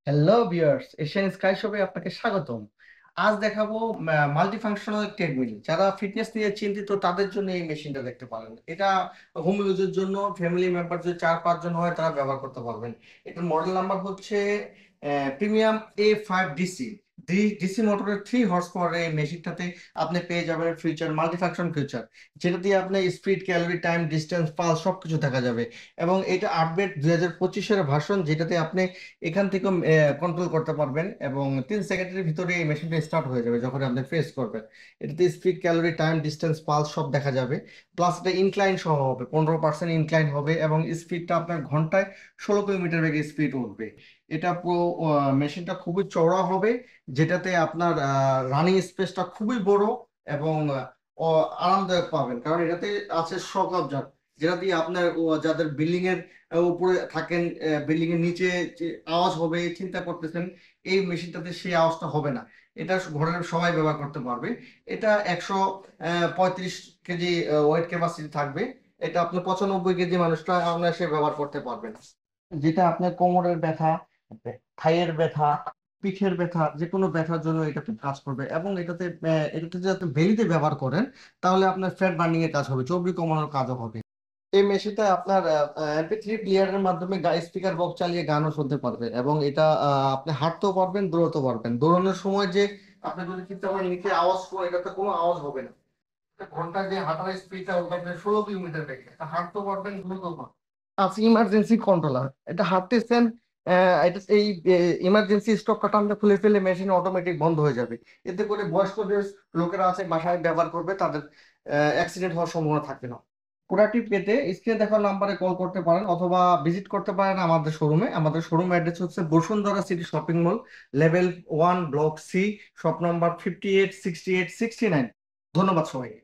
Hello viewers, Asian sky শপে আপনাকে স্বাগতম। আজ দেখাবো মাল্টিফাংশনাল ট্রেডমিল। যারা ফিটনেস নিয়ে চিন্তিত তাদের জন্য এই মেশিনটা দেখতে পারেন। এটা হোম ইউজের জন্য, ফ্যামিলি মেম্বার যদি 4-5 জন হয় তারা ব্যবহার করতে পারবেন। এটার মডেল নাম্বার হচ্ছে প্রিমিয়াম A5DC। ডিসি মোটরের 3 হর্স পাওয়ার এই মেশিনটাতে আপনি পেয়ে যাবেন ফিচার মাল্টিফাংশন ফিচার, যেটা দিয়ে আপনার speed, calorie, time, distance, pulse সবকিছু দেখা যাবে। এবং এটা আপডেট 2025-এর ভার্সন, যেটাতে আপনি এখান থেকে কন্ট্রোল করতে পারবেন এবং 3 সেকেন্ডের ভিতরে এই মেশিনটা স্টার্ট হয়ে যাবে যখন আপনি প্রেস করবেন। এটাতে speed, calorie, time, distance, pulse সব দেখা যাবে। প্লাস এটা ইনক্লাইন সহ হবে, 15% ইনক্লাইন হবে এবং স্পিডটা আপনার ঘন্টায় 16 কিলোমিটার বেগে স্পিড উঠবে। এটা পুরো মেশিনটা খুবই চওড়া হবে, যেটাতে আপনার রানিং স্পেসটা খুবই বড় এবং আরামদায়ক পাবেন, কারণ এটাতে আছে শক অবজার্ভ, যেটা দিয়ে আপনার যাদের বিল্ডিং এর উপরে থাকেন, বিল্ডিং এর নিচে যে আওয়াজ হবে চিন্তা করতেছেন, এই মেশিনটাতে সেই আওয়াজটা হবে না। এটা ঘরের সবাই ব্যবহার করতে পারবে। এটা 135 কেজি ওয়েট ক্যাপাসিটি থাকবে। এটা আপনার 95 কেজি মানুষটা অনায়াসে ব্যবহার করতে পারবেন। যেটা আপনার কোমরের ব্যথা, থাইয়ের ব্যথা, পিঠের ব্যথা, যে কোনো ব্যথার জন্য এটাতে কাজ করবে। এবং এটাতে যদি আপনি বেলিতে ব্যবহার করেন তাহলে আপনার ফ্যাট বার্নিং এর কাজ হবে, চর্বি কমানোর কাজও হবে। এই মেশিনটা আপনার MP3 প্লেয়ারের মাধ্যমে স্পিকার বক্স চালিয়ে গানও শুনতে পারবেন এবং এটা আপনি হাঁটতেও পারবেন, দৌড়াতেও পারবেন। দৌড়ানোর সময় যে আপনি যদি চিন্তা করেন নিচে আওয়াজ করে, এটাতে কোনো আওয়াজ হবে না। ঘন্টায় যে হাঁটার স্পিডটা ওটা আপনি 16 কিলোমিটার বেগে, হাঁটতেও পারবেন, দৌড়াতেও পারবেন। আছে ইমার্জেন্সি কন্ট্রোলার, এটা হাঁটতেছেন, এটা এই ইমার্জেন্সি স্টপটা টানলে খুলে ফেলে মেশিন অটোমেটিক বন্ধ হয়ে যাবে। এতে করে বয়স্ক যে লোকেরা আছে বাসায় ব্যবহার করবে তাদের অ্যাক্সিডেন্ট হওয়ার সম্ভাবনা থাকবে না। প্রোডাক্টটি পেতে স্ক্রিনে দেখার নাম্বারে কল করতে পারেন অথবা ভিজিট করতে পারেন আমাদের শোরুমে। আমাদের শোরুম অ্যাড্রেস হচ্ছে Bashundhara city shopping mall, level 1, block C, shop number 58, 68, 69। ধন্যবাদ সবাইকে।